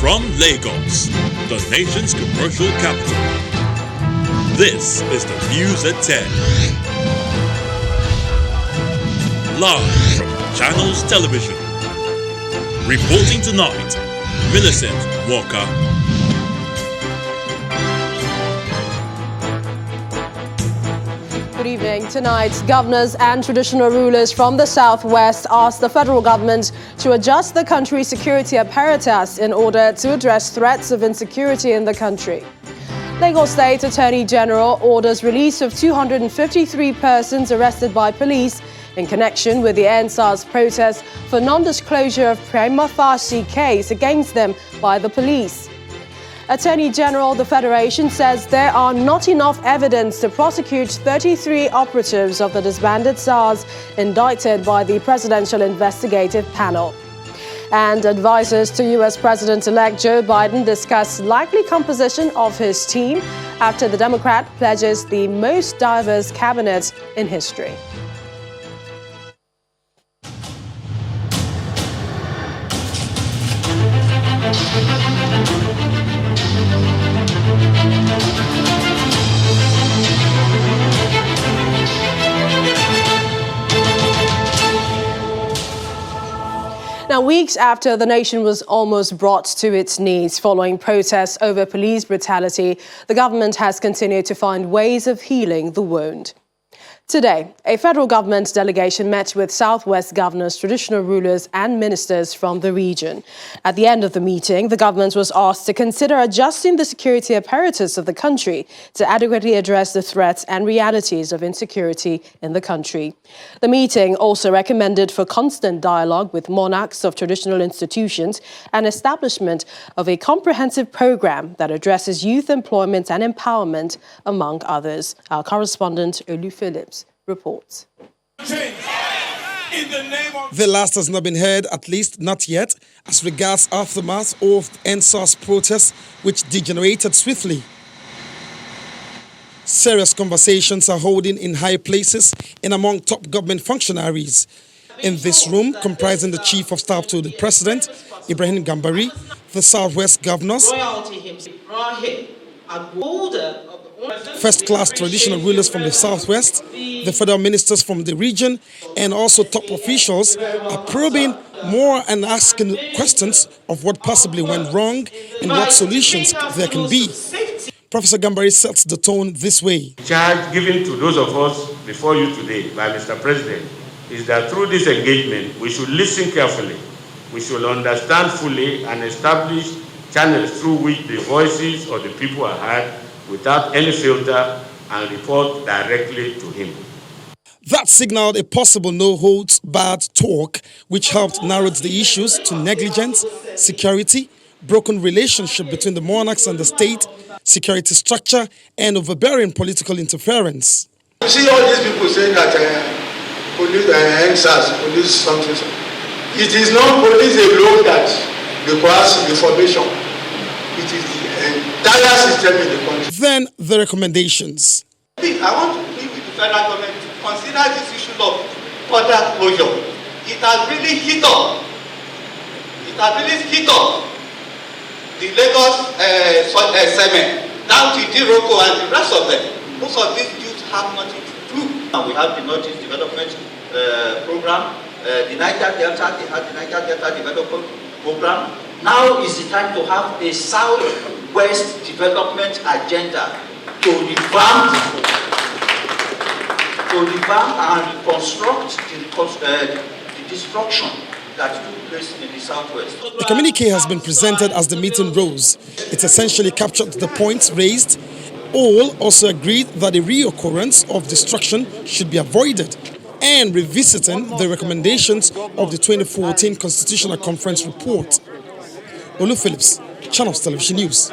From Lagos, the nation's commercial capital, this is the News at 10. Live from Channels Television. Reporting tonight, Millicent Walker. Good evening. Tonight, governors and traditional rulers from the southwest asked the federal government to adjust the country's security apparatus in order to address threats of insecurity in the country. Lagos State Attorney General orders release of 253 persons arrested by police in connection with the NSAS protest for non-disclosure of prima facie case against them by the police. Attorney General of the Federation says there are not enough evidence to prosecute 33 operatives of the disbanded SARS indicted by the Presidential Investigative Panel. And advisors to U.S. President-elect Joe Biden discuss likely composition of his team after the Democrat pledges the most diverse cabinet in history. Now, weeks after the nation was almost brought to its knees following protests over police brutality, the government has continued to find ways of healing the wound. Today, a federal government delegation met with Southwest governors, traditional rulers and ministers from the region. At the end of the meeting, the government was asked to consider adjusting the security apparatus of the country to adequately address the threats and realities of insecurity in the country. The meeting also recommended for constant dialogue with monarchs of traditional institutions and establishment of a comprehensive program that addresses youth employment and empowerment, among others. Our correspondent, Olu Phillips, reports. The last has not been heard, at least not yet, as regards aftermath of NSAS protests, which degenerated swiftly. Serious conversations are holding in high places and among top government functionaries. In this room, comprising the Chief of Staff to the President, Ibrahim Gambari, the Southwest governors, first-class traditional rulers from the Southwest, the federal ministers from the region, and also top officials are probing more and asking questions of what possibly went wrong and what solutions there can be. Professor Gambari sets the tone this way. The charge given to those of us before you today by Mr. President is that through this engagement, we should listen carefully, we should understand fully and establish channels through which the voices of the people are heard without any filter and report directly to him. That signaled a possible no-holds-barred talk, which helped narrow the issues to negligence, security, broken relationship between the monarchs and the state, security structure, and overbearing political interference. You see all these people saying that police NSAS, police something. It is not police alone that requires reformation. It is the entire system in the country. Then the recommendations. I want to plead with the federal government to consider this issue of border closure. It has really hit up. It has really hit up the Lagos segment, down to Diroko and the rest of them. Most of these youths have nothing to do. And we have the Northeast Development Program, the Niger Delta, they have the Niger Delta Development Program. Now is the time to have a Southwest development agenda to revamp and reconstruct the destruction that took place in the Southwest. The communique has been presented as the meeting rose. It essentially captured the points raised. All also agreed that a reoccurrence of destruction should be avoided, and revisiting the recommendations of the 2014 Constitutional Conference report. Olu Phillips, Channels Television News.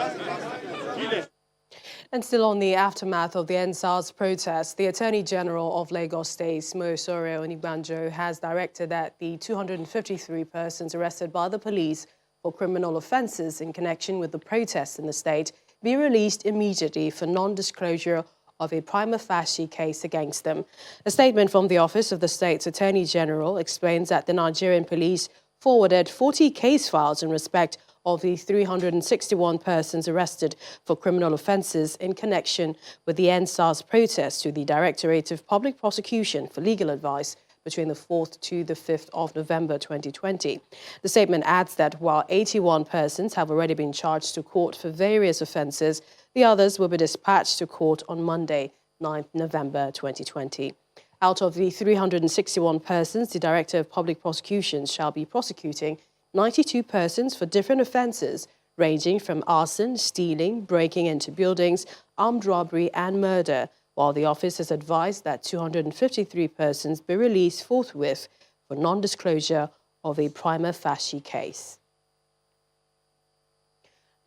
And still on the aftermath of the NSAS protests, the Attorney General of Lagos State, Mosorio Onigbanjo, has directed that the 253 persons arrested by the police for criminal offences in connection with the protests in the state be released immediately for non-disclosure of a prima facie case against them. A statement from the Office of the State's Attorney General explains that the Nigerian police forwarded 40 case files in respect of the 361 persons arrested for criminal offences in connection with the NSAS protest to the Directorate of Public Prosecution for legal advice between the 4th to the 5th of November 2020. The statement adds that while 81 persons have already been charged to court for various offences, the others will be dispatched to court on Monday, 9th November 2020. Out of the 361 persons, the Director of Public Prosecutions shall be prosecuting 92 persons for different offences, ranging from arson, stealing, breaking into buildings, armed robbery and murder, while the office has advised that 253 persons be released forthwith for non-disclosure of a prima facie case.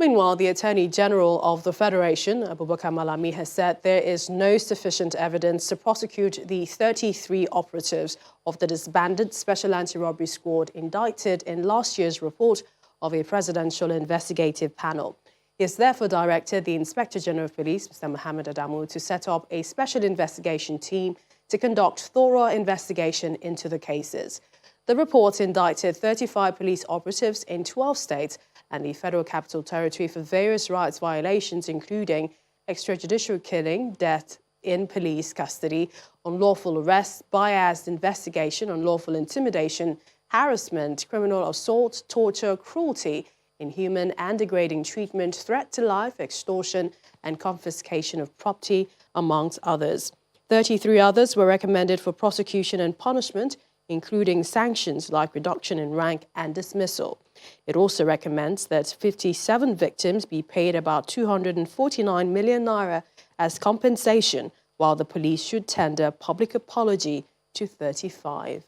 Meanwhile, the Attorney General of the Federation, Abubakar Malami, has said there is no sufficient evidence to prosecute the 33 operatives of the disbanded Special Anti-Robbery Squad indicted in last year's report of a presidential investigative panel. He has therefore directed the Inspector General of Police, Mr. Mohammed Adamu, to set up a special investigation team to conduct thorough investigation into the cases. The report indicted 35 police operatives in 12 states and the Federal Capital Territory for various rights violations, including extrajudicial killing, death in police custody, unlawful arrest, biased investigation, unlawful intimidation, harassment, criminal assault, torture, cruelty, inhuman and degrading treatment, threat to life, extortion, and confiscation of property, amongst others. 33 others were recommended for prosecution and punishment, including sanctions like reduction in rank and dismissal. It also recommends that 57 victims be paid about 249 million naira as compensation, while the police should tender public apology to 35.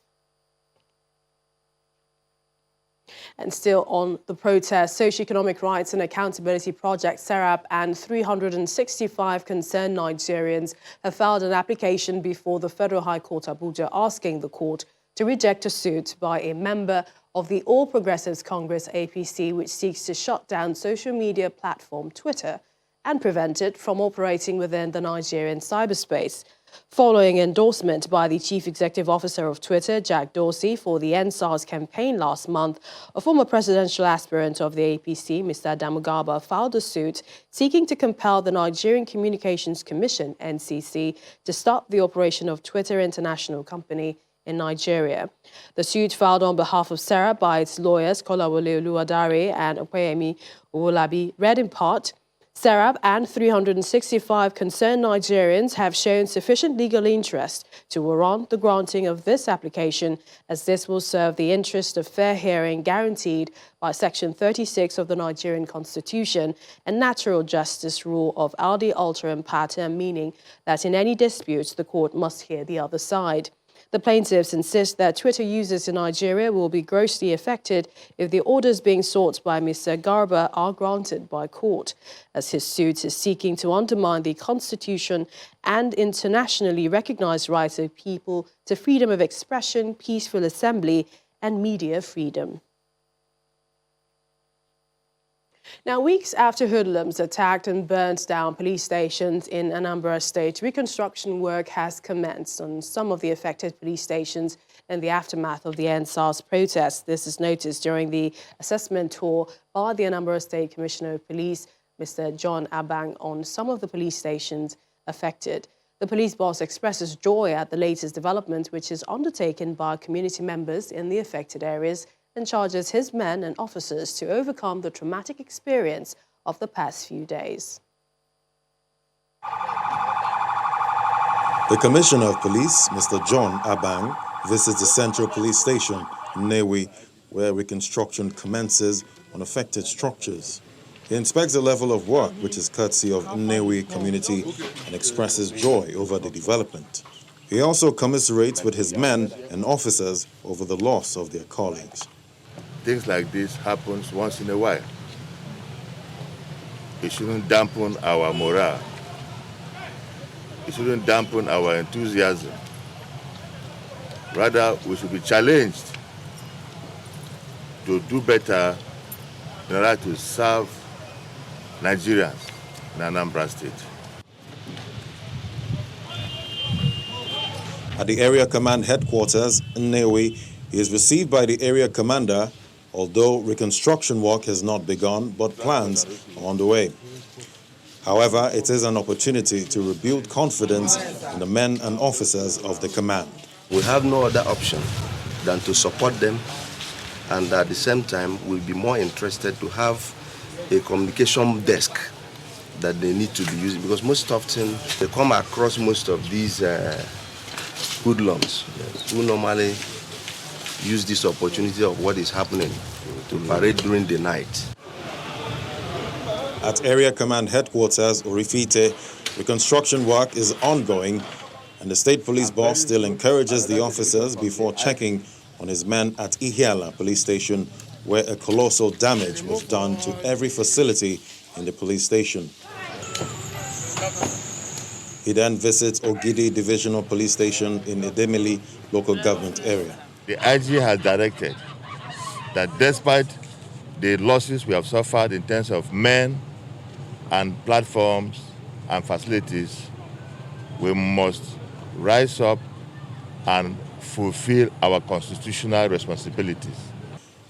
And still on the protest, SocioEconomic Rights and Accountability Project, SERAP, and 365 concerned Nigerians have filed an application before the Federal High Court Abuja asking the court to reject a suit by a member of the All Progressives Congress APC, which seeks to shut down social media platform Twitter and prevent it from operating within the Nigerian cyberspace. Following endorsement by the Chief Executive Officer of Twitter, Jack Dorsey, for the NSAS campaign last month, a former presidential aspirant of the APC, Mr. Adamu Garba, filed a suit seeking to compel the Nigerian Communications Commission, NCC, to stop the operation of Twitter International Company in Nigeria. The suit, filed on behalf of SERAP by its lawyers Kolawole Oluwadare and Opeyemi Owolabi, read in part, SERAP and 365 concerned Nigerians have shown sufficient legal interest to warrant the granting of this application, as this will serve the interest of fair hearing guaranteed by Section 36 of the Nigerian Constitution and natural justice rule of audi alteram partem, meaning that in any dispute, the court must hear the other side. The plaintiffs insist that Twitter users in Nigeria will be grossly affected if the orders being sought by Mr. Garba are granted by court, as his suit is seeking to undermine the Constitution and internationally recognized rights of people to freedom of expression, peaceful assembly, and media freedom. Now, weeks after hoodlums attacked and burnt down police stations in Anambra State, reconstruction work has commenced on some of the affected police stations in the aftermath of the NSAS protests. This is noticed during the assessment tour by the Anambra State Commissioner of Police, Mr. John Abang, on some of the police stations affected. The police boss expresses joy at the latest development, which is undertaken by community members in the affected areas, and charges his men and officers to overcome the traumatic experience of the past few days. The Commissioner of Police, Mr. John Abang, visits the Central Police Station in Nnewi, where reconstruction commences on affected structures. He inspects the level of work, which is courtesy of Nnewi community, and expresses joy over the development. He also commiserates with his men and officers over the loss of their colleagues. Things like this happens once in a while. It shouldn't dampen our morale. It shouldn't dampen our enthusiasm. Rather, we should be challenged to do better in order to serve Nigerians in Anambra State. At the Area Command Headquarters in Nnewi, He is received by the area commander, although reconstruction work has not begun, but plans are on the way. However, it is an opportunity to rebuild confidence in the men and officers of the command. We have no other option than to support them, and at the same time, we'll be more interested to have a communication desk that they need to be using, because most often they come across most of these hoodlums who normally use this opportunity of what is happening to parade during the night. At Area Command Headquarters, Orifite, reconstruction work is ongoing, and the State Police boss still encourages the officers before checking on his men at Ihiala Police Station, where a colossal damage was done to every facility in the police station. He then visits Ogidi Divisional Police Station in Edemili local government area. The IG has directed that despite the losses we have suffered in terms of men and platforms and facilities, we must rise up and fulfill our constitutional responsibilities.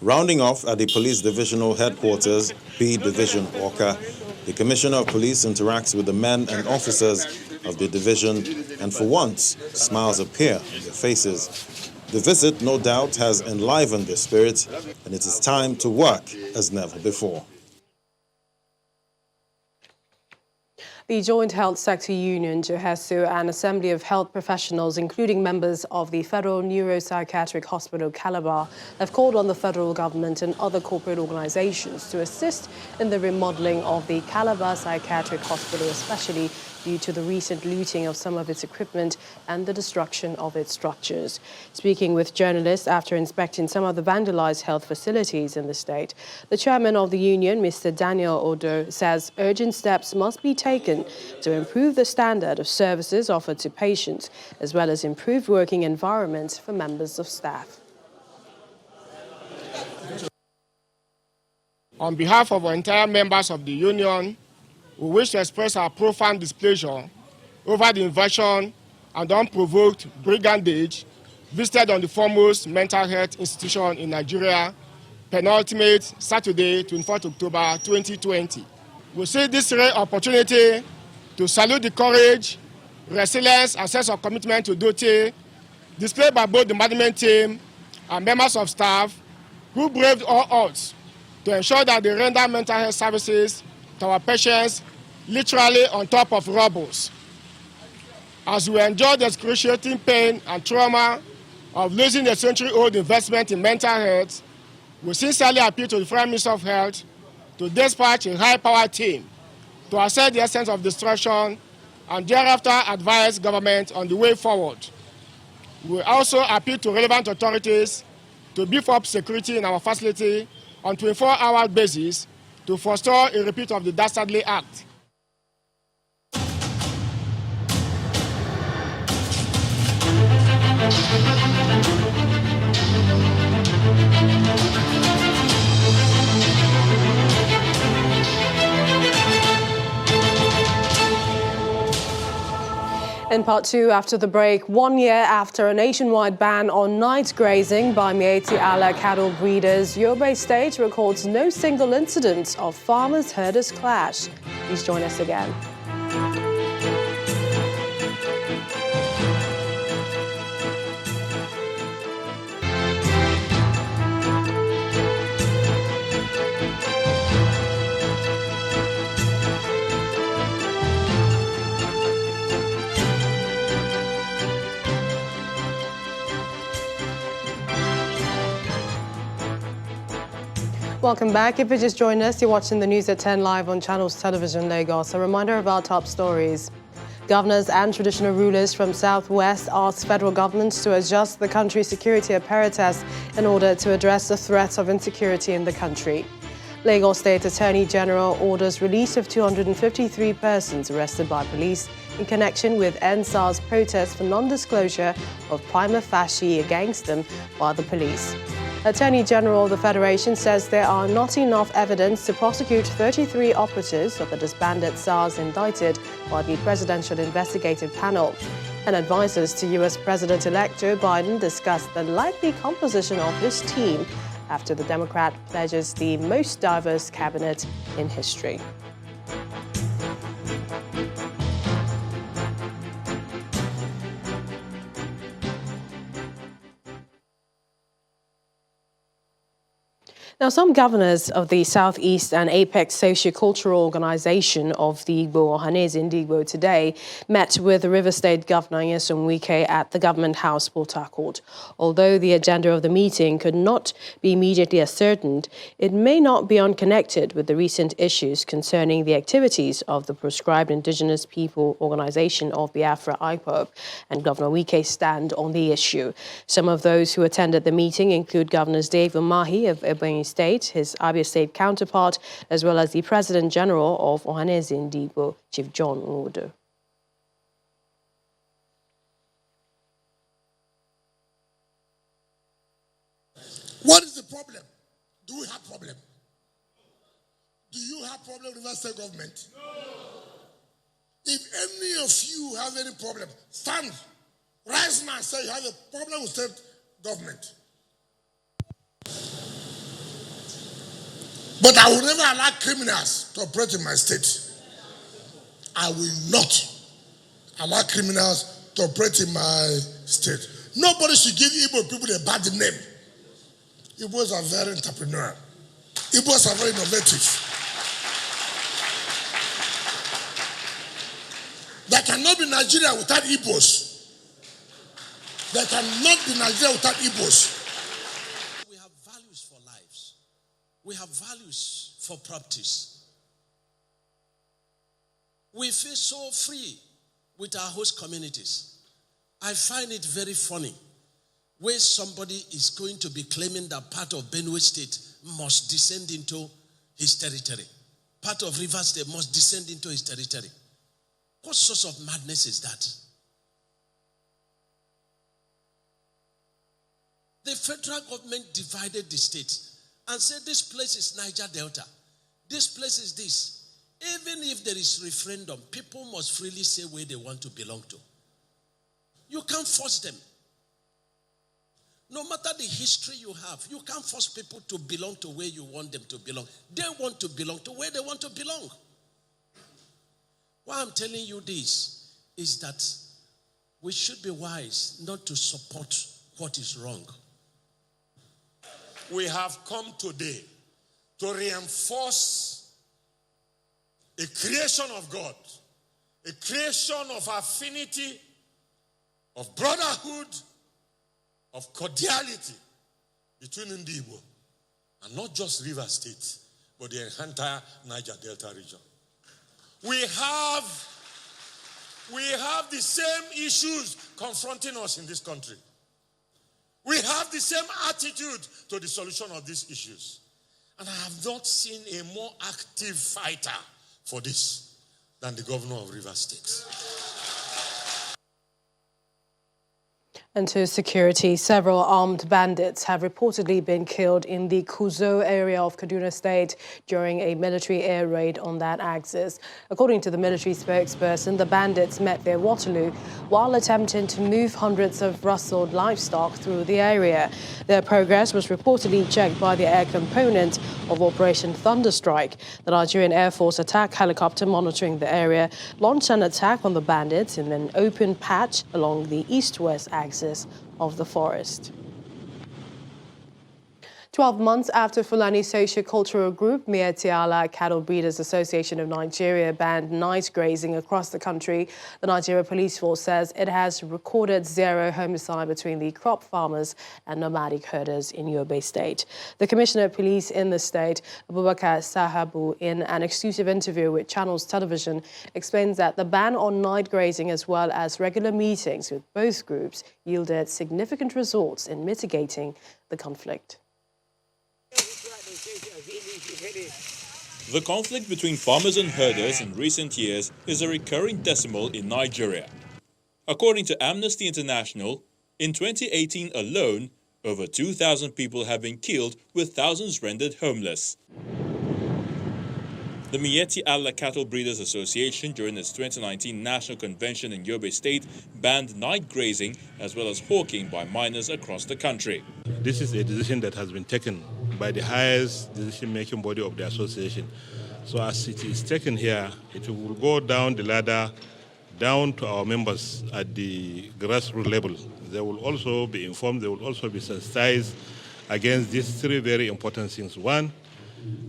Rounding off at the police divisional headquarters, B Division Oka, the Commissioner of Police interacts with the men and officers of the division, and for once, smiles appear on their faces. The visit, no doubt, has enlivened their spirits, and it is time to work as never before. The Joint Health Sector Union, JOHESU, and Assembly of Health Professionals, including members of the Federal Neuropsychiatric Hospital, Calabar, have called on the federal government and other corporate organizations to assist in the remodeling of the Calabar Psychiatric Hospital, especially due to the recent looting of some of its equipment and the destruction of its structures. Speaking with journalists after inspecting some of the vandalized health facilities in the state, the chairman of the union, Mr. Daniel Odo, says urgent steps must be taken to improve the standard of services offered to patients, as well as improve working environments for members of staff. On behalf of our entire members of the union, we wish to express our profound displeasure over the invasion and unprovoked brigandage visited on the foremost mental health institution in Nigeria, penultimate Saturday, 24th October 2020. We see this rare opportunity to salute the courage, resilience, and sense of commitment to duty displayed by both the management team and members of staff who braved all odds to ensure that they render mental health services to our patients literally on top of rubbles. As we endure the excruciating pain and trauma of losing a century-old investment in mental health, we sincerely appeal to the Prime Minister of Health to dispatch a high-powered team to assess the essence of destruction and thereafter advise government on the way forward. We also appeal to relevant authorities to beef up security in our facility on a 24-hour basis to forestall a repeat of the dastardly act. In part two, after the break, 1 year after a nationwide ban on night grazing by Mieti Allah cattle breeders, Yobe State records no single incident of farmers-herders clash. Please join us again. Welcome back. If you just joined us, you're watching the news at 10 live on Channels Television Lagos. A reminder of our top stories. Governors and traditional rulers from Southwest ask federal governments to adjust the country's security apparatus in order to address the threats of insecurity in the country. Lagos State Attorney General orders release of 253 persons arrested by police in connection with NSA's protest for non-disclosure of prima facie against them by the police. Attorney General of the Federation says there are not enough evidence to prosecute 33 operatives of the disbanded SARS indicted by the Presidential Investigative Panel. And advisors to U.S. President-elect Joe Biden discussed the likely composition of his team after the Democrat pledges the most diverse cabinet in history. Now, some governors of the Southeast and Apec Sociocultural Organization of the Igbo Ohaneze Ndigbo today met with River State Governor Nyesom Wike at the Government House, Port Harcourt. Although the agenda of the meeting could not be immediately ascertained, it may not be unconnected with the recent issues concerning the activities of the proscribed Indigenous People Organization of Biafra, IPOB, and Governor Wike's stand on the issue. Some of those who attended the meeting include Governors Dave Umahi of Ebonyi State, his Abia State counterpart, as well as the President General of Ohaneze Ndigbo, Chief John Nwodo. What is the problem? Do we have problem? Do you have problem with the state government? No. If any of you have any problem, stand, rise now and say you have a problem with state government. But I will never allow criminals to operate in my state. I will not allow criminals to operate in my state. Nobody should give Igbo people a bad name. Igbos are very entrepreneurial. Igbos are very innovative. There cannot be Nigeria without Igbos. There cannot be Nigeria without Igbos. We have values for lives. We have values for properties. We feel so free with our host communities. I find it very funny where somebody is going to be claiming that part of Benue State must descend into his territory. Part of Rivers State must descend into his territory. What sort of madness is that? The federal government divided the state and said this place is Niger Delta. This place is this. Even if there is referendum, people must freely say where they want to belong to. You can't force them. No matter the history you have, you can't force people to belong to where you want them to belong. They want to belong to where they want to belong. Why I'm telling you this is that we should be wise not to support what is wrong. We have come today to reinforce a creation of God, a creation of affinity, of brotherhood, of cordiality between Ndigbo, and not just River State, but the entire Niger Delta region. We have the same issues confronting us in this country. We have the same attitude to the solution of these issues. And I have not seen a more active fighter for this than the governor of River State. And to security, several armed bandits have reportedly been killed in the Kuzo area of Kaduna State during a military air raid on that axis. According to the military spokesperson, the bandits met their Waterloo while attempting to move hundreds of rustled livestock through the area. Their progress was reportedly checked by the air component of Operation Thunderstrike. The Nigerian Air Force attack helicopter monitoring the area launched an attack on the bandits in an open patch along the east-west axis of the forest. 12 months after Fulani sociocultural group Mietiala Cattle Breeders Association of Nigeria banned night grazing across the country, the Nigeria Police Force says it has recorded 0 homicide between the crop farmers and nomadic herders in Yobe State. The Commissioner of Police in the state, Abubakar Sahabu, in an exclusive interview with Channels Television, explains that the ban on night grazing as well as regular meetings with both groups yielded significant results in mitigating the conflict. The conflict between farmers and herders in recent years is a recurring decimal in Nigeria. According to Amnesty International, in 2018 alone, over 2,000 people have been killed with thousands rendered homeless. The Miyetti Allah Cattle Breeders Association, during its 2019 National Convention in Yobe State, banned night grazing as well as hawking by miners across the country. This is a decision that has been taken by the highest decision-making body of the association. So as it is taken here, it will go down the ladder, down to our members at the grassroots level. They will also be informed, they will also be sensitized against these three very important things. One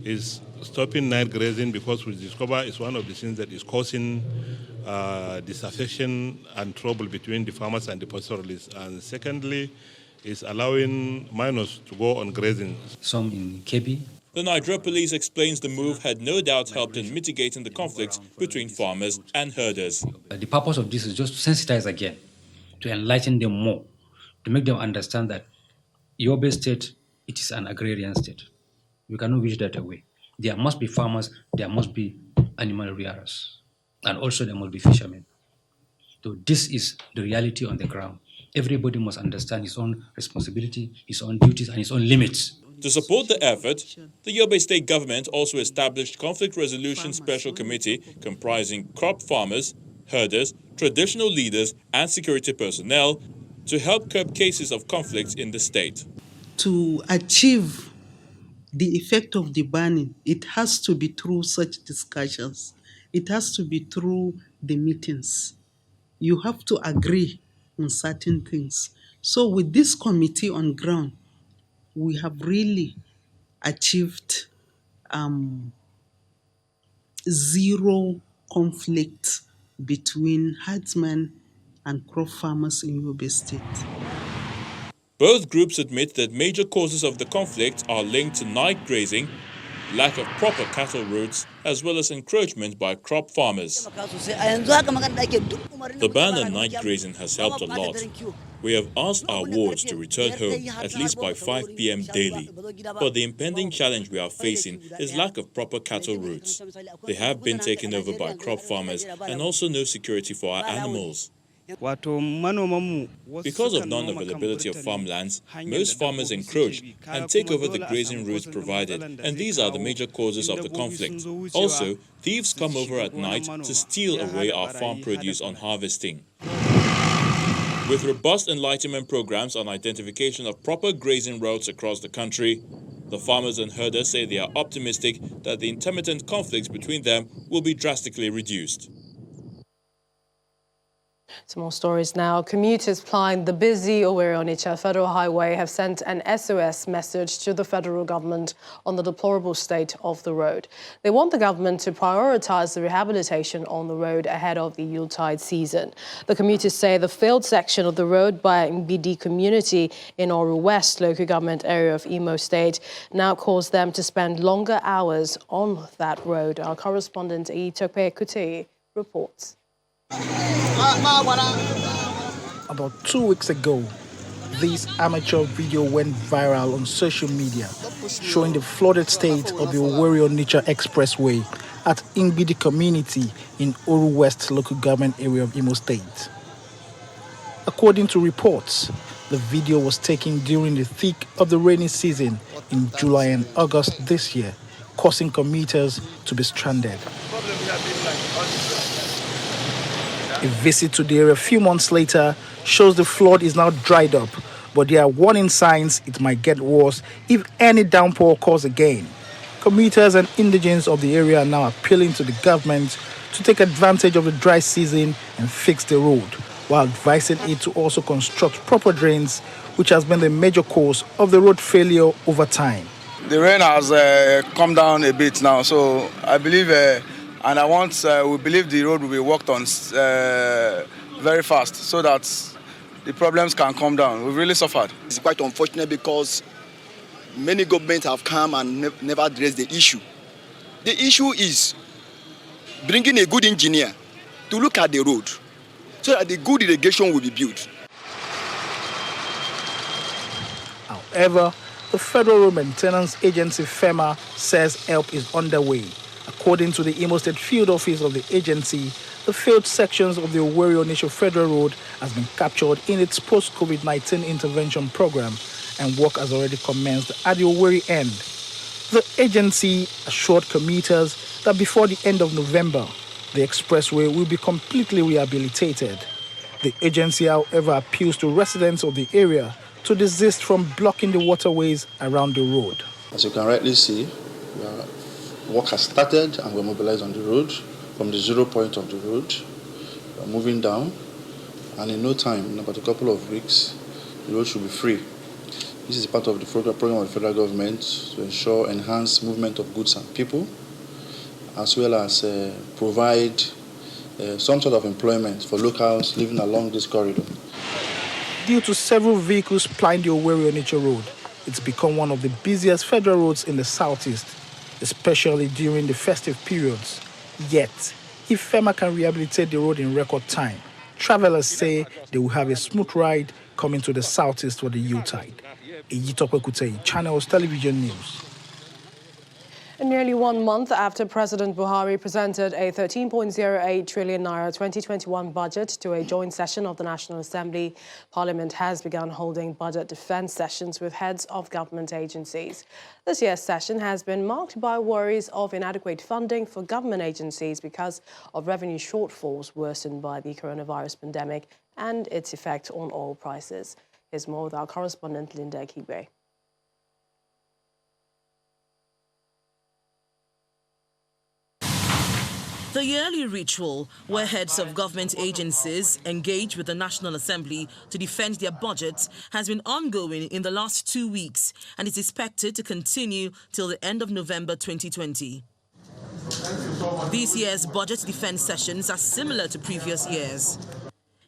is stopping night grazing, because we discover it's one of the things that is causing disaffection and trouble between the farmers and the pastoralists. And secondly, is allowing minors to go on grazing. Some in Kebi. The Nigeria police explains the move had no doubt helped in mitigating the conflicts between farmers and herders. The purpose of this is just to sensitize again, to enlighten them more, to make them understand that Yobe State, it is an agrarian state. We cannot wish that away. There must be farmers, there must be animal rearers, and also there must be fishermen. So this is the reality on the ground. Everybody must understand his own responsibility, his own duties, and his own limits. To support the effort, the Yobe State government also established Conflict Resolution Special Committee comprising crop farmers, herders, traditional leaders, and security personnel to help curb cases of conflicts in the state. To achieve the effect of the banning, it has to be through such discussions. It has to be through the meetings. You have to agree on certain things. So with this committee on ground, we have really achieved zero conflict between herdsmen and crop farmers in Yobe State. Both groups admit that major causes of the conflict are linked to night grazing, lack of proper cattle routes, as well as encroachment by crop farmers. The ban on night grazing has helped a lot. We have asked our wards to return home at least by 5 p.m. daily, but the impending challenge we are facing is lack of proper cattle routes. They have been taken over by crop farmers and also no security for our animals. Because of non-availability of farmlands, most farmers encroach and take over the grazing routes provided, and these are the major causes of the conflict. Also, thieves come over at night to steal away our farm produce on harvesting. With robust enlightenment programs on identification of proper grazing routes across the country, the farmers and herders say they are optimistic that the intermittent conflicts between them will be drastically reduced. Some more stories now. Commuters plying the busy Owerri-Onitsha Federal Highway have sent an SOS message to the federal government on the deplorable state of the road. They want the government to prioritize the rehabilitation on the road ahead of the Yuletide season. The commuters say the failed section of the road by Mbidi community in Oru West local government area of Imo State now caused them to spend longer hours on that road. Our correspondent Itope Kuti reports. About 2 weeks ago, this amateur video went viral on social media, showing the flooded state of the Owerri-Onitsha Expressway at Mbidi community in Oru West local government area of Imo State. According to reports, the video was taken during the thick of the rainy season in July and August this year, causing commuters to be stranded. A visit to the area a few months later shows the flood is now dried up, but there are warning signs it might get worse if any downpour occurs again. Commuters and indigents of the area are now appealing to the government to take advantage of the dry season and fix the road, while advising it to also construct proper drains, which has been the major cause of the road failure over time. The rain has come down a bit now, so I believe and we believe the road will be worked on very fast so that the problems can come down. We've really suffered. It's quite unfortunate because many governments have come and never addressed the issue. The issue is bringing a good engineer to look at the road so that the good irrigation will be built. However, the Federal Road Maintenance Agency FEMA says help is underway. According to the Imo State Field Office of the agency, the failed sections of the Owerri-Onitsha Federal Road has been captured in its post-COVID-19 intervention program, and work has already commenced at the Owerri end. The agency assured commuters that before the end of November, the expressway will be completely rehabilitated. The agency, however, appeals to residents of the area to desist from blocking the waterways around the road. As you can rightly see, work has started and we're mobilized on the road. From the 0 point of the road, we're moving down, and in no time, in about a couple of weeks, the road should be free. This is part of the program of the federal government to ensure enhanced movement of goods and people, as well as provide some sort of employment for locals living along this corridor. Due to several vehicles plying the Owerri-Onitsha road, it's become one of the busiest federal roads in the southeast, especially during the festive periods. Yet, if FEMA can rehabilitate the road in record time, travelers say they will have a smooth ride coming to the southeast for the Yuletide. Hydropower, Channels Television News. Nearly 1 month after President Buhari presented a 13.08 trillion naira 2021 budget to a joint session of the National Assembly, Parliament has begun holding budget defense sessions with heads of government agencies. This year's session has been marked by worries of inadequate funding for government agencies because of revenue shortfalls worsened by the coronavirus pandemic and its effect on oil prices. Here's more with our correspondent Linda Kibe. The yearly ritual where heads of government agencies engage with the National Assembly to defend their budgets has been ongoing in the last 2 weeks and is expected to continue till the end of November 2020. This year's budget defense sessions are similar to previous years.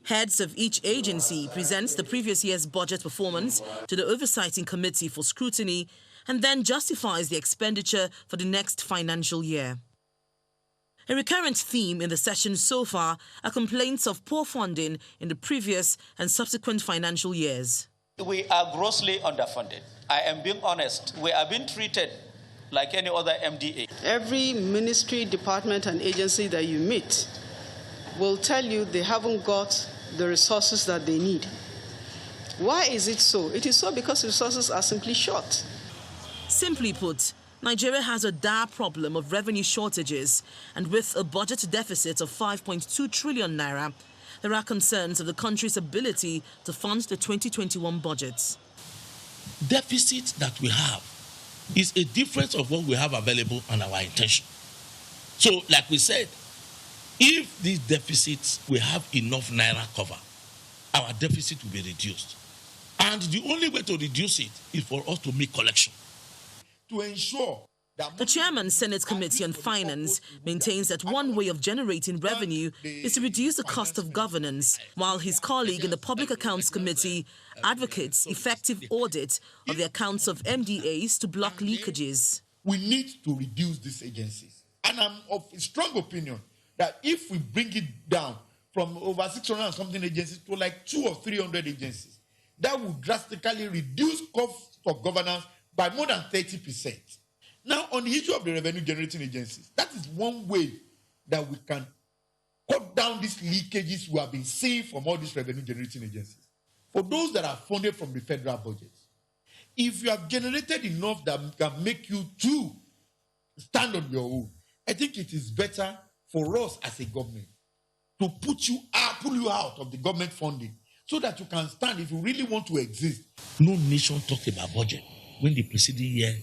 Heads of each agency presents the previous year's budget performance to the Oversighting Committee for scrutiny and then justifies the expenditure for the next financial year. A recurrent theme in the session so far are complaints of poor funding in the previous and subsequent financial years. We are grossly underfunded. I am being honest. We are being treated like any other MDA. Every ministry, department, and agency that you meet will tell you they haven't got the resources that they need. Why is it so? It is so because resources are simply short. Simply put, Nigeria has a dire problem of revenue shortages, and with a budget deficit of 5.2 trillion naira, there are concerns of the country's ability to fund the 2021 budgets. Deficit that we have is a difference of what we have available and our intention. So, like we said, if these deficits we have enough naira cover, our deficit will be reduced. And the only way to reduce it is for us to make collection. To ensure that the chairman, Senate Committee on Finance, maintains that one way of generating revenue is to reduce the cost of governance, while his colleague in the Public Accounts Committee advocates effective audit of the accounts of MDAs to block leakages. We need to reduce these agencies. And I'm of a strong opinion that if we bring it down from over 600 and something agencies to like 200 or 300 agencies, that will drastically reduce cost of governance by more than 30%. Now, on the issue of the revenue generating agencies, that is one way that we can cut down these leakages we have been seeing from all these revenue generating agencies. For those that are funded from the federal budget, if you have generated enough that can make you to stand on your own, I think it is better for us as a government to pull you out of the government funding so that you can stand if you really want to exist. No nation talked about budget when the preceding year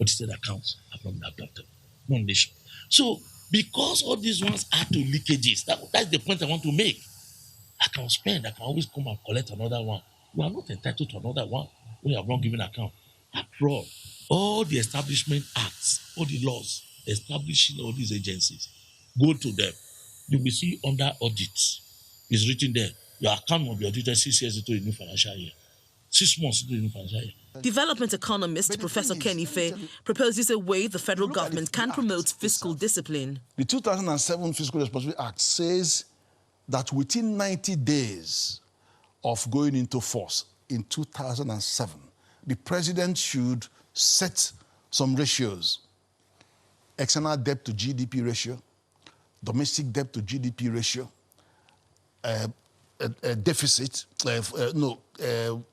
audited accounts have not been adopted. No nation. So, because all these ones add to leakages, that's the point I want to make. I can spend, I can always come and collect another one. We are not entitled to another one when you have not given account. Abroad, all the establishment acts, all the laws establishing all these agencies, go to them. You will see under audits, it's written there, your account will be audited 6 years into the new financial year. 6 months into the new financial year. Development economist Professor Kenife proposes a way the federal government can promote fiscal discipline. The 2007 Fiscal Responsibility Act says that within 90 days of going into force in 2007, the president should set some ratios. External debt to GDP ratio, domestic debt to GDP ratio, deficit,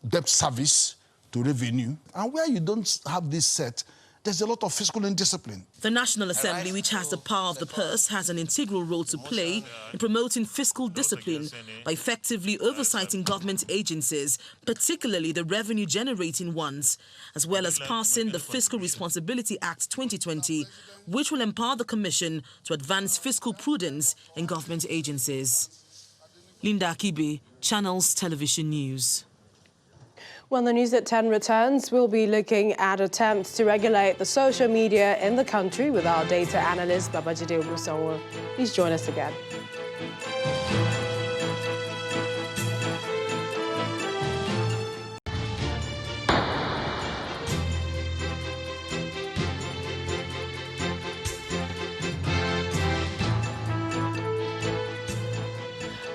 debt service to revenue. And where you don't have this set, There's a lot of fiscal indiscipline. The National Assembly, which has the power of the purse, has an integral role to play in promoting fiscal discipline by effectively oversighting government agencies, particularly the revenue-generating ones, as well as passing the Fiscal Responsibility Act 2020, which will empower the Commission to advance fiscal prudence in government agencies. Linda Akibe, Channels Television News. When the news at 10 returns, we'll be looking at attempts to regulate the social media in the country with our data analyst, Babajide Ogusanwo. Please join us again.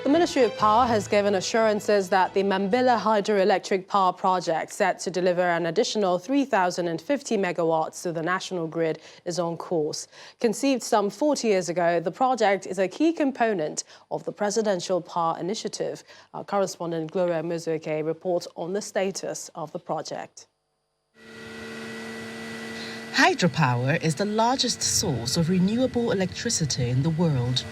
The Ministry of Power has given assurances that the Manbula hydroelectric power project, set to deliver an additional 3,050 megawatts to the national grid, is on course. Conceived some 40 years ago, the project is a key component of the Presidential Power Initiative. Our correspondent Gloria Muzuke reports on the status of the project. Hydropower is the largest source of renewable electricity in the world.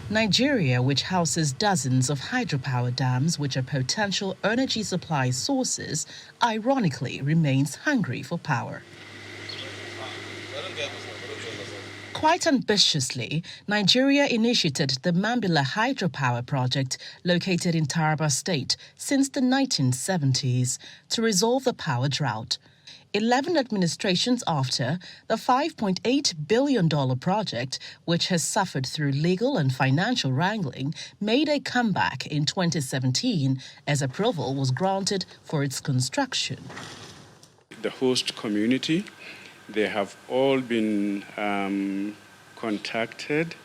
Nigeria, which houses dozens of hydropower dams which are potential energy supply sources, ironically remains hungry for power. Quite ambitiously, Nigeria initiated the Manbula hydropower project located in Taraba State since the 1970s to resolve the power drought. 11 administrations after, the $5.8 billion project, which has suffered through legal and financial wrangling, made a comeback in 2017 as approval was granted for its construction. The host community, they have all been contacted.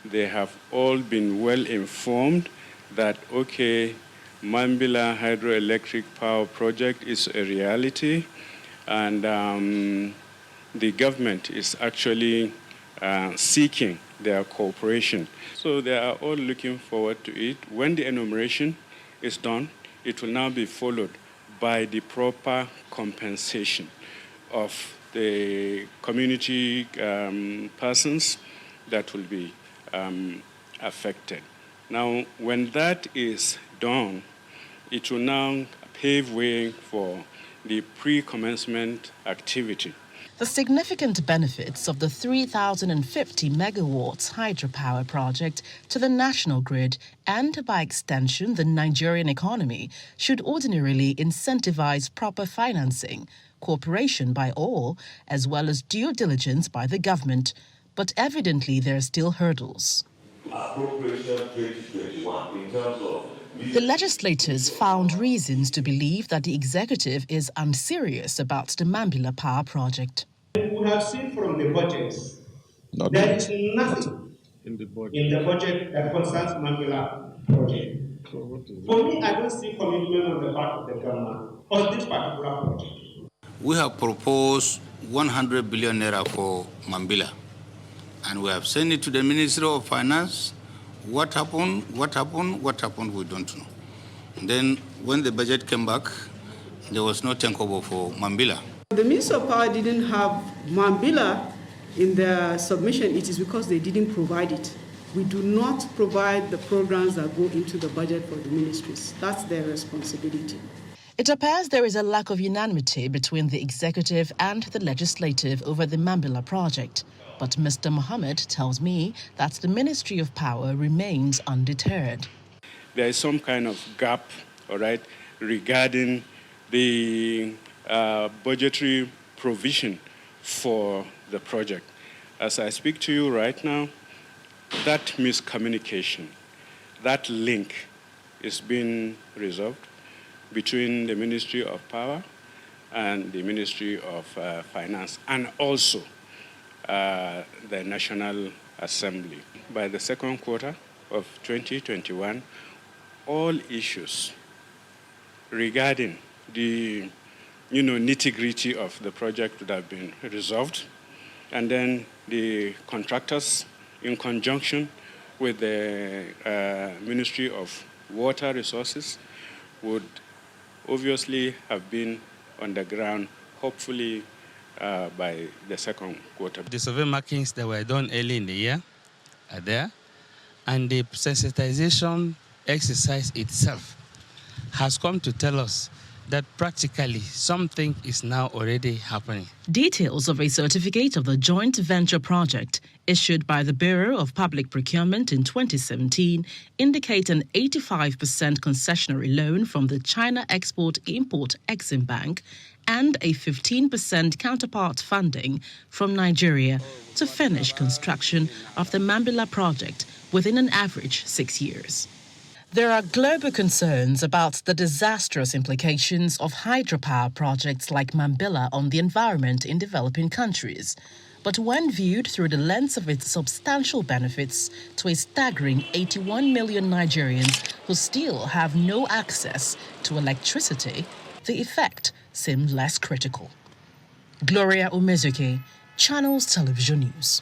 They have all been well informed that, okay, Manbula hydroelectric power project is a reality. And the government is actually seeking their cooperation. So they are all looking forward to it. When the enumeration is done, it will now be followed by the proper compensation of the community persons that will be affected. Now, when that is done, it will now pave way for the pre-commencement activity. The significant benefits of the 3,050 megawatts hydropower project to the national grid and, by extension, the Nigerian economy should ordinarily incentivize proper financing, cooperation by all, as well as due diligence by the government. But evidently there are still hurdles. Appropriation 2021 in terms of the legislators found reasons to believe that the executive is unserious about the Manbula power project. We have seen from the budgets, there is nothing in the budget that concerns Manbula project. For me, I don't see commitment on the part of the government on this particular project. We have proposed 100 billion naira for Manbula, and we have sent it to the Ministry of Finance. What happened, we don't know. And then when the budget came back, there was no takeover for Manbula. The Ministry of Power didn't have Manbula in their submission. It is because they didn't provide it. We do not provide the programs that go into the budget for the ministries. That's their responsibility. It appears there is a lack of unanimity between the executive and the legislative over the Manbula project. But Mr. Mohammed tells me that the Ministry of Power remains undeterred. There is some kind of gap, all right, regarding the budgetary provision for the project. As I speak to you right now, that miscommunication, that link is being resolved between the Ministry of Power and the Ministry of Finance, and also the National Assembly. By the second quarter of 2021, all issues regarding the nitty-gritty of the project would have been resolved, and then the contractors, in conjunction with the Ministry of Water Resources, would obviously have been on the ground, hopefully by the second quarter. The survey markings that were done early in the year are there, and the sensitization exercise itself has come to tell us that practically something is now already happening. Details of a certificate of the joint venture project issued by the Bureau of Public Procurement in 2017 indicate an 85% concessionary loan from the China Export-Import Exim Bank and a 15% counterpart funding from Nigeria to finish construction of the Manbula project within an average 6 years. There are global concerns about the disastrous implications of hydropower projects like Manbula on the environment in developing countries. But when viewed through the lens of its substantial benefits to a staggering 81 million Nigerians who still have no access to electricity, the effect seemed less critical. Gloria Umezuke, Channels Television News.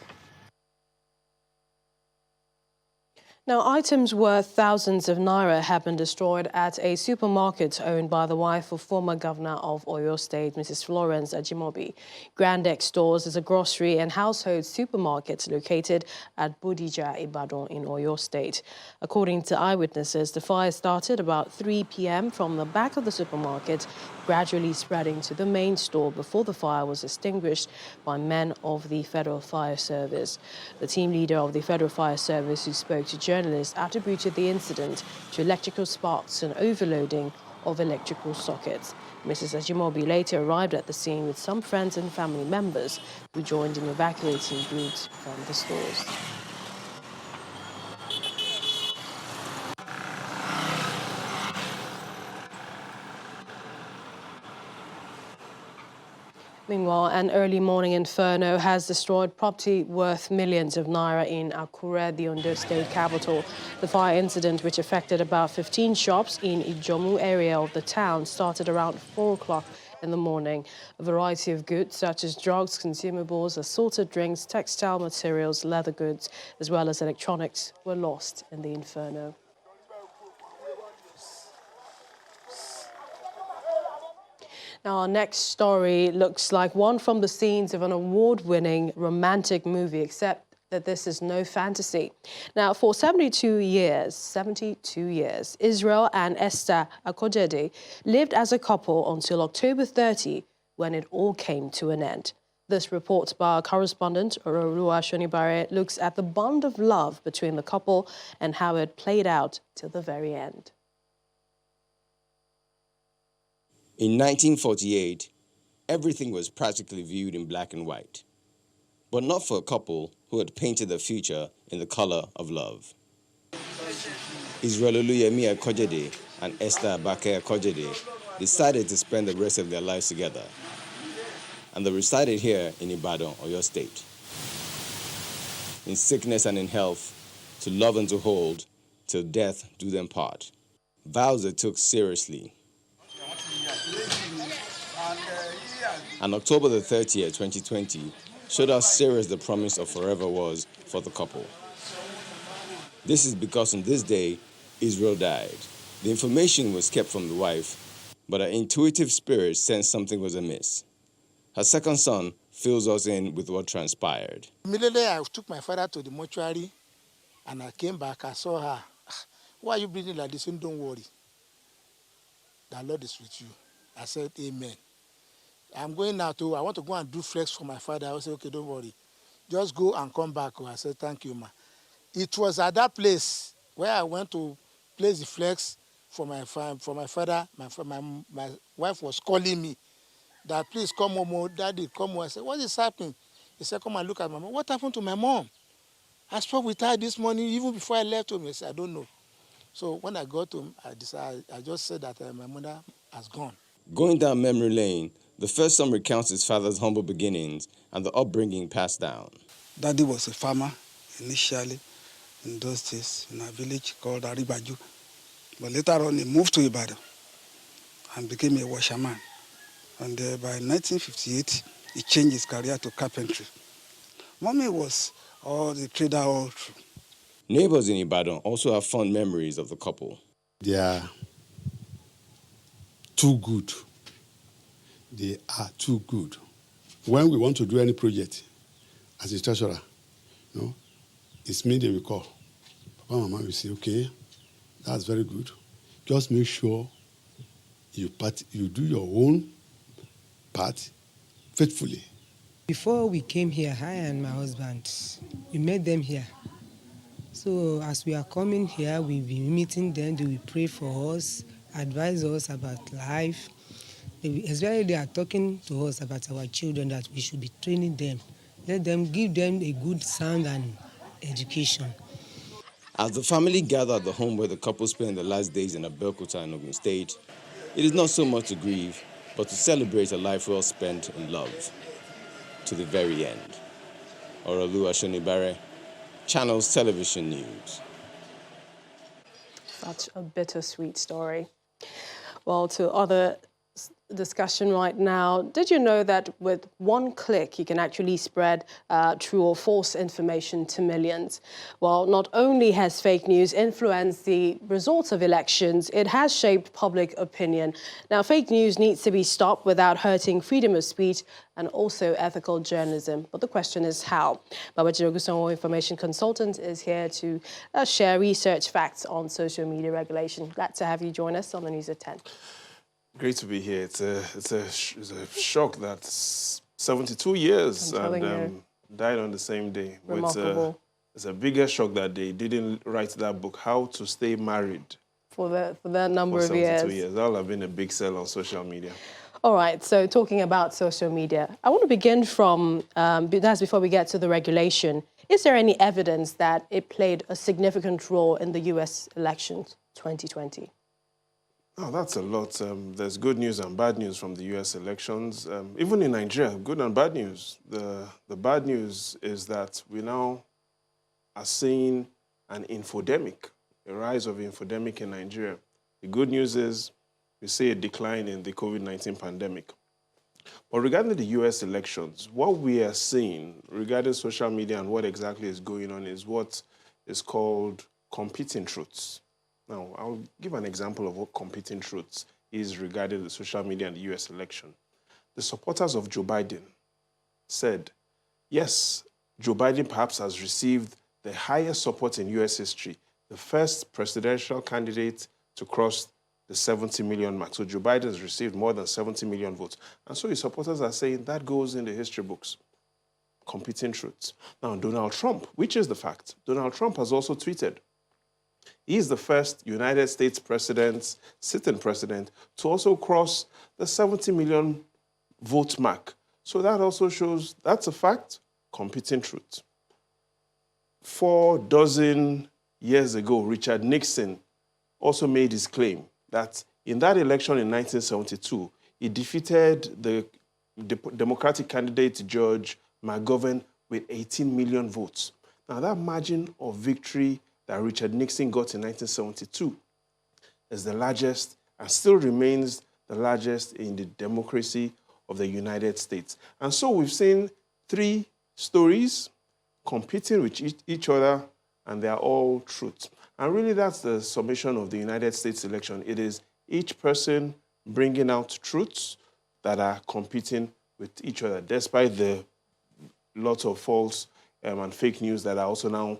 Now, items worth thousands of naira have been destroyed at a supermarket owned by the wife of former governor of Oyo State, Mrs. Florence Ajimobi. Grandex Stores is a grocery and household supermarket located at Bodija, Ibadan in Oyo State. According to eyewitnesses, the fire started about 3 p.m. from the back of the supermarket, gradually spreading to the main store before the fire was extinguished by men of the Federal Fire Service. The team leader of the Federal Fire Service, who spoke to journalists, attributed the incident to electrical sparks and overloading of electrical sockets. Mrs. Ajimobi later arrived at the scene with some friends and family members who joined in evacuating goods from the stores. Meanwhile, an early morning inferno has destroyed property worth millions of naira in Akure, the Ondo State capital. The fire incident, which affected about 15 shops in Ijomu area of the town, started around 4 o'clock in the morning. A variety of goods such as drugs, consumables, assorted drinks, textile materials, leather goods, as well as electronics were lost in the inferno. Now, our next story looks like one from the scenes of an award-winning romantic movie, except that this is no fantasy. Now, for 72 years, Israel and Esther Akujedi lived as a couple until October 30, when it all came to an end. This report by our correspondent, Orolua Shonibare, looks at the bond of love between the couple and how it played out till the very end. In 1948, everything was practically viewed in black and white, but not for a couple who had painted their future in the color of love. Israel Oluyemi Akujedi and Esther Abubakar Akujedi decided to spend the rest of their lives together, and they resided here in Ibadan, Oyo State. In sickness and in health, to love and to hold, till death do them part. Vows they took seriously. And October the 30th, 2020, showed how serious the promise of forever was for the couple. This is because on this day, Israel died. The information was kept from the wife, but her intuitive spirit sensed something was amiss. Her second son fills us in with what transpired. Immediately, I took my father to the mortuary, and I came back. I saw her. Why are you breathing like this? Don't worry. The Lord is with you. I said, amen. I'm going now I want to go and do flex for my father. I said, okay, don't worry. Just go and come back. I said, thank you, ma. It was at that place where I went to place the flex for my father. My wife was calling me that, please come home, oh, daddy, come home. I said, what is happening? He said, come and look at my mom. What happened to my mom? I spoke with her this morning, even before I left home. I said, I don't know. So when I got home, I just said that my mother has gone. Going down memory lane, the first son recounts his father's humble beginnings and the upbringing passed down. Daddy was a farmer initially in those days in a village called Aribaju. But later on, he moved to Ibadan and became a washerman. And by 1958, he changed his career to carpentry. Mommy was the trader all through. Neighbors in Ibadan also have fond memories of the couple. They are too good. they are too good. When we want to do any project, as a treasurer, it's me they will call. Papa, Mama will say, okay, that's very good. Just make sure you do your own part faithfully. Before we came here, I and my husband, we met them here. So as we are coming here, we'll be meeting them, they will pray for us, advise us about life. Especially they are talking to us about our children, that we should be training them. Let them give them a good sound and education. As the family gather at the home where the couple spent the last days in Abuja and Ogun State, it is not so much to grieve, but to celebrate a life well spent in love. To the very end. Orolu Ashonibare, Channels Television News. Such a bittersweet story. Well, to other discussion right now. Did you know that with one click, you can actually spread true or false information to millions? Well, not only has fake news influenced the results of elections, it has shaped public opinion. Now, fake news needs to be stopped without hurting freedom of speech and also ethical journalism. But the question is how? Babaji Ogusanwo, information consultant, is here to share research facts on social media regulation. Glad to have you join us on the News at 10. Great to be here. It's a shock that 72 years and died on the same day. Remarkable. It's a bigger shock that they didn't write that book, How to Stay Married. For that number of years. 72 years. That will have been a big sell on social media. All right, so talking about social media, I want to begin from, that's before we get to the regulation. Is there any evidence that it played a significant role in the U.S. elections 2020? Oh, that's a lot. There's good news and bad news from the U.S. elections. Even in Nigeria, good and bad news. The bad news is that we now are seeing an infodemic, a rise of infodemic in Nigeria. The good news is we see a decline in the COVID-19 pandemic. But regarding the U.S. elections, what we are seeing regarding social media and what exactly is going on is what is called competing truths. Now, I'll give an example of what competing truths is regarding the social media and the U.S. election. The supporters of Joe Biden said, yes, Joe Biden perhaps has received the highest support in U.S. history, the first presidential candidate to cross the 70 million mark. So Joe Biden has received more than 70 million votes. And so his supporters are saying that goes in the history books. Competing truths. Now, Donald Trump, which is the fact, Donald Trump has also tweeted, he is the first United States president, sitting president, to also cross the 70 million vote mark. So that also shows, that's a fact, competing truth. 4 dozen years ago, Richard Nixon also made his claim that in that election in 1972, he defeated the Democratic candidate George McGovern with 18 million votes. Now, that margin of victory that Richard Nixon got in 1972 is the largest and still remains the largest in the democracy of the United States. And so we've seen 3 stories competing with each other, and they're all truth. And really that's the summation of the United States election. It is each person bringing out truths that are competing with each other, despite the lot of false and fake news that are also now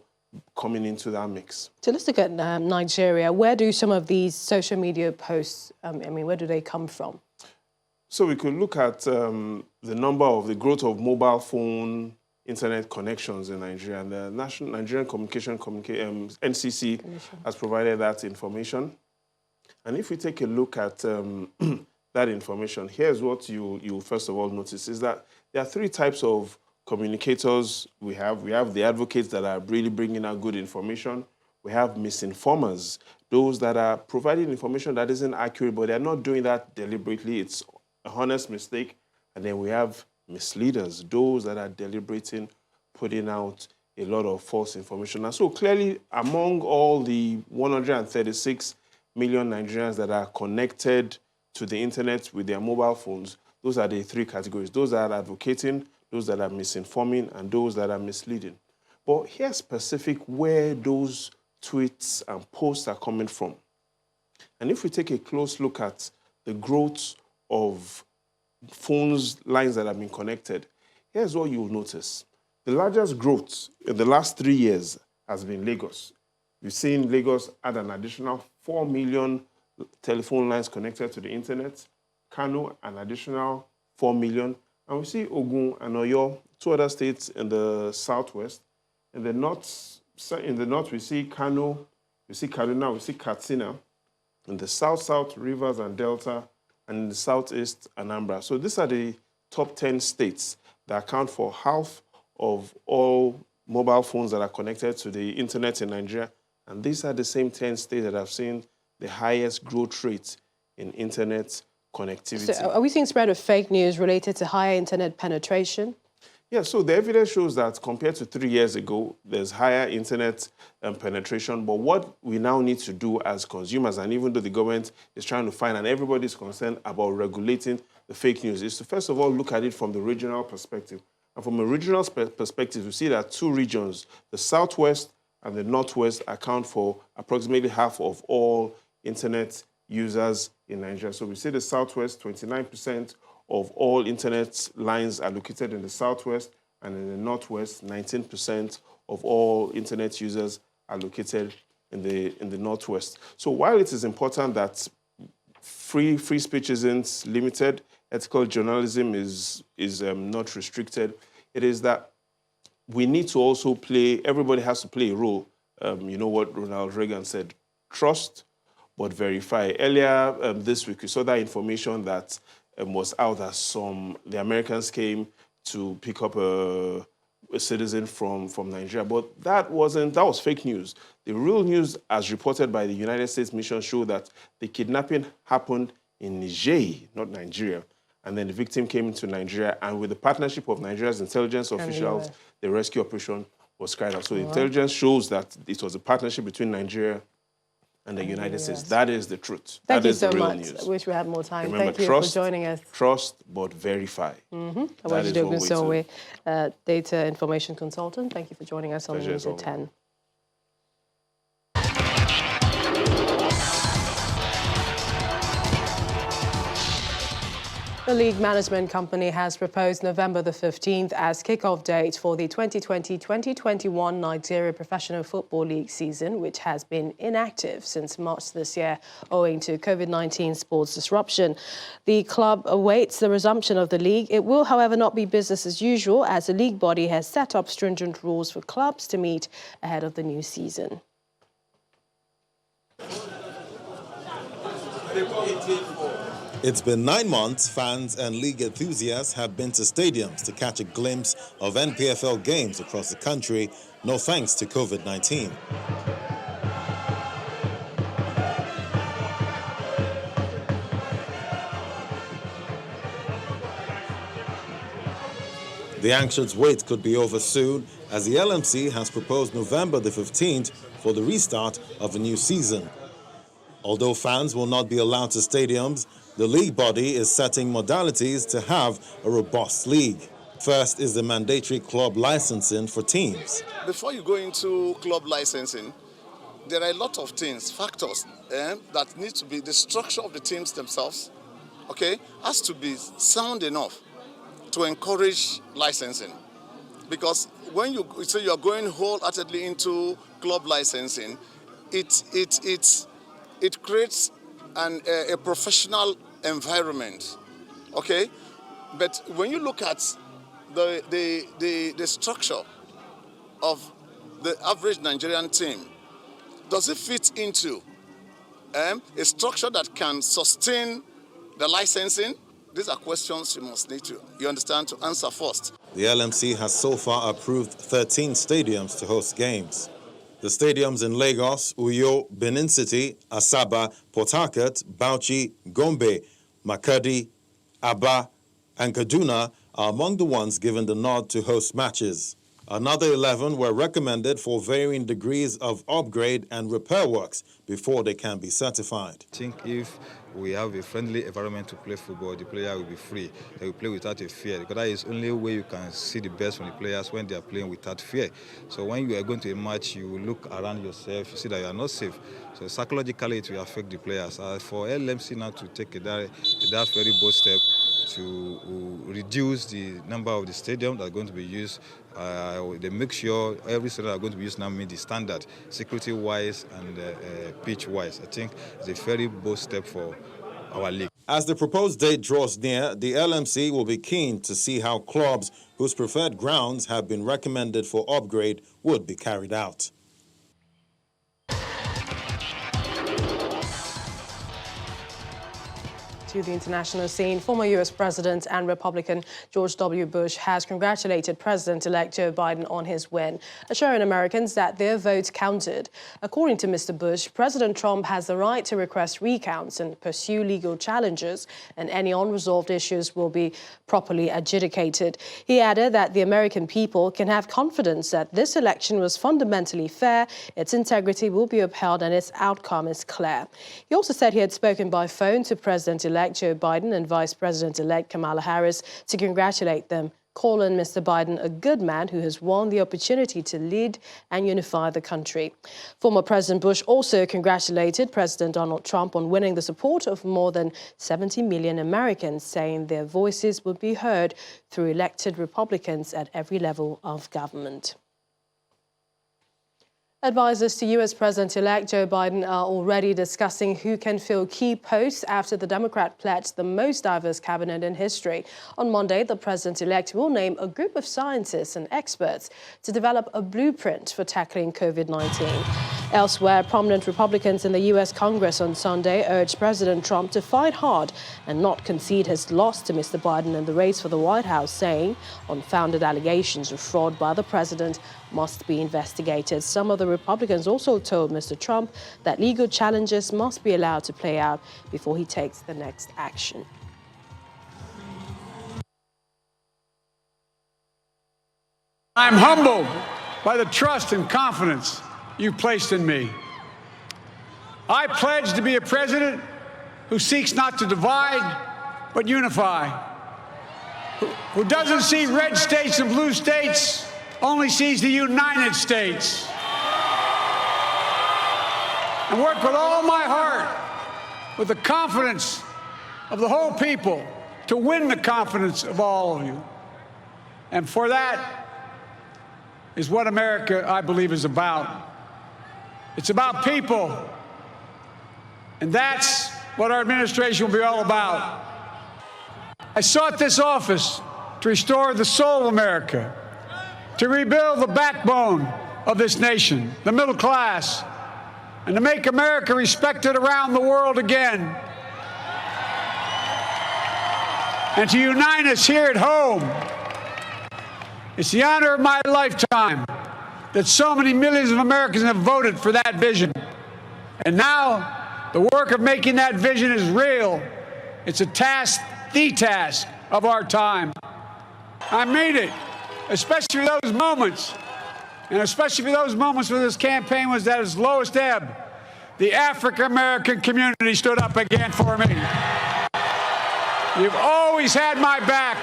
coming into that mix. So let's look at Nigeria. Where do some of these social media posts, where do they come from? So we could look at the growth of mobile phone internet connections in Nigeria. And the Nigerian Communication NCC has provided that information. And if we take a look at that information, here's what you first of all notice is that there are 3 types of communicators we have. We have the advocates that are really bringing out good information. We have misinformers, those that are providing information that isn't accurate, but they're not doing that deliberately. It's a honest mistake. And then we have misleaders, those that are deliberating, putting out a lot of false information. And so clearly, among all the 136 million Nigerians that are connected to the internet with their mobile phones, those are the 3 categories. Those that are advocating, those that are misinforming, and those that are misleading. But here's specific where those tweets and posts are coming from. And if we take a close look at the growth of lines that have been connected, here's what you'll notice. The largest growth in the last 3 years has been Lagos. We've seen Lagos add an additional 4 million telephone lines connected to the internet, Kano an additional 4 million, and we see Ogun and Oyo, 2 other states in the southwest. In the north, we see Kano, we see Kaduna, we see Katsina. In the south, Rivers and Delta, and in the southeast, Anambra. So these are the top 10 states that account for half of all mobile phones that are connected to the internet in Nigeria. And these are the same 10 states that have seen the highest growth rate in internet connectivity. So are we seeing spread of fake news related to higher internet penetration? Yeah, so the evidence shows that compared to 3 years ago, there's higher internet penetration. But what we now need to do as consumers, and even though the government is trying to find, and everybody's concerned about regulating the fake news, is to first of all look at it from the regional perspective. And from a regional perspective, we see that 2 regions, the southwest and the northwest, account for approximately half of all internet users in Nigeria. So we see the southwest, 29% of all internet lines are located in the southwest, and in the northwest, 19% of all internet users are located in the northwest. So while it is important that free speech isn't limited, ethical journalism is not restricted, it is that we need to also everybody has to play a role. You know what Ronald Reagan said, trust but verify. Earlier this week, we saw that information that was out that the Americans came to pick up a citizen from Nigeria. But that was fake news. The real news, as reported by the United States mission, showed that the kidnapping happened in Niger, not Nigeria. And then the victim came into Nigeria, and with the partnership of Nigeria's intelligence officials, the rescue operation was carried out. So the intelligence shows that it was a partnership between Nigeria and the United States. That is the truth. Thank you so much. News. I wish we had more time. Remember, Thank you for joining us. Trust, but verify. Awajide Ogunsowe, data information consultant. Thank you for joining us on News at 10. The league management company has proposed November the 15th as kickoff date for the 2020-2021 Nigeria Professional Football League season, which has been inactive since March this year owing to COVID-19 sports disruption. The club awaits the resumption of the league. It will, however, not be business as usual, as the league body has set up stringent rules for clubs to meet ahead of the new season. It's been 9 months fans and league enthusiasts have been to stadiums to catch a glimpse of NPFL games across the country, no thanks to COVID-19. The anxious wait could be over soon, as the LMC has proposed November the 15th for the restart of a new season. Although fans will not be allowed to stadiums, the league body is setting modalities to have a robust league. First is the mandatory club licensing for teams. Before you go into club licensing, there are a lot of things, factors that need to be, the structure of the teams themselves, has to be sound enough to encourage licensing. Because when you say you are going wholeheartedly into club licensing, it creates a professional environment, But when you look at the structure of the average Nigerian team, does it fit into a structure that can sustain the licensing? These are questions you must need to, to answer first. The LMC has so far approved 13 stadiums to host games. The stadiums in Lagos, Uyo, Benin City, Asaba, Port Harcourt, Bauchi, Gombe, Makadi, Aba, and Kaduna are among the ones given the nod to host matches. Another 11 were recommended for varying degrees of upgrade and repair works before they can be certified. I think if we have a friendly environment to play football, the player will be free. They will play without a fear, because that is the only way you can see the best from the players, when they are playing without fear. So when you are going to a match, you will look around yourself, you see that you are not safe. So psychologically, it will affect the players. For LMC now to take that very bold step to reduce the number of the stadium that are going to be used. They make sure every stadium that are going to be used now meet the standard, security-wise and pitch-wise. I think it's a very bold step for our league. As the proposed date draws near, the LMC will be keen to see how clubs whose preferred grounds have been recommended for upgrade would be carried out. To the international scene, former U.S. President and Republican George W. Bush has congratulated President-elect Joe Biden on his win, assuring Americans that their votes counted. According to Mr. Bush, President Trump has the right to request recounts and pursue legal challenges, and any unresolved issues will be properly adjudicated. He added that the American people can have confidence that this election was fundamentally fair, its integrity will be upheld, and its outcome is clear. He also said he had spoken by phone to President-elect Joe Biden and Vice President-elect Kamala Harris to congratulate them, calling Mr. Biden a good man who has won the opportunity to lead and unify the country. Former President Bush also congratulated President Donald Trump on winning the support of more than 70 million Americans, saying their voices would be heard through elected Republicans at every level of government. Advisors to U.S. President-elect Joe Biden are already discussing who can fill key posts after the Democrat pledged the most diverse cabinet in history. On Monday, the president-elect will name a group of scientists and experts to develop a blueprint for tackling COVID-19. Elsewhere, prominent Republicans in the U.S. Congress on Sunday urged President Trump to fight hard and not concede his loss to Mr. Biden in the race for the White House, saying unfounded allegations of fraud by the president must be investigated. Some of the Republicans also told Mr. Trump that legal challenges must be allowed to play out before he takes the next action. I'm humbled by the trust and confidence you've placed in me. I pledge to be a president who seeks not to divide, but unify, who doesn't see red states and blue states, only sees the United States. And work with all my heart, with the confidence of the whole people, to win the confidence of all of you. And for that is what America, I believe, is about. It's about people. And that's what our administration will be all about. I sought this office to restore the soul of America, to rebuild the backbone of this nation, the middle class, and to make America respected around the world again, and to unite us here at home. It's the honor of my lifetime that so many millions of Americans have voted for that vision. And now, the work of making that vision is real. It's a task, the task of our time. I mean it, especially those moments, and especially for those moments when this campaign was at its lowest ebb. The African-American community stood up again for me. You've always had my back,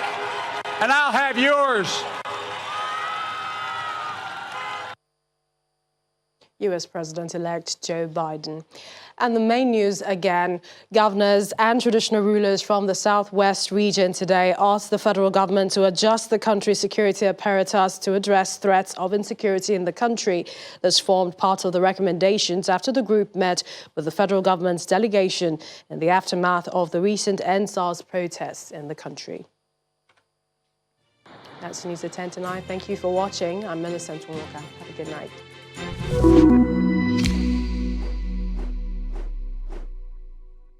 and I'll have yours. U.S. President-elect Joe Biden. And the main news again, governors and traditional rulers from the Southwest region today asked the federal government to adjust the country's security apparatus to address threats of insecurity in the country. This formed part of the recommendations after the group met with the federal government's delegation in the aftermath of the recent EndSARS protests in the country. That's News at 10 tonight. Thank you for watching. I'm Millicent Walker. Have a good night.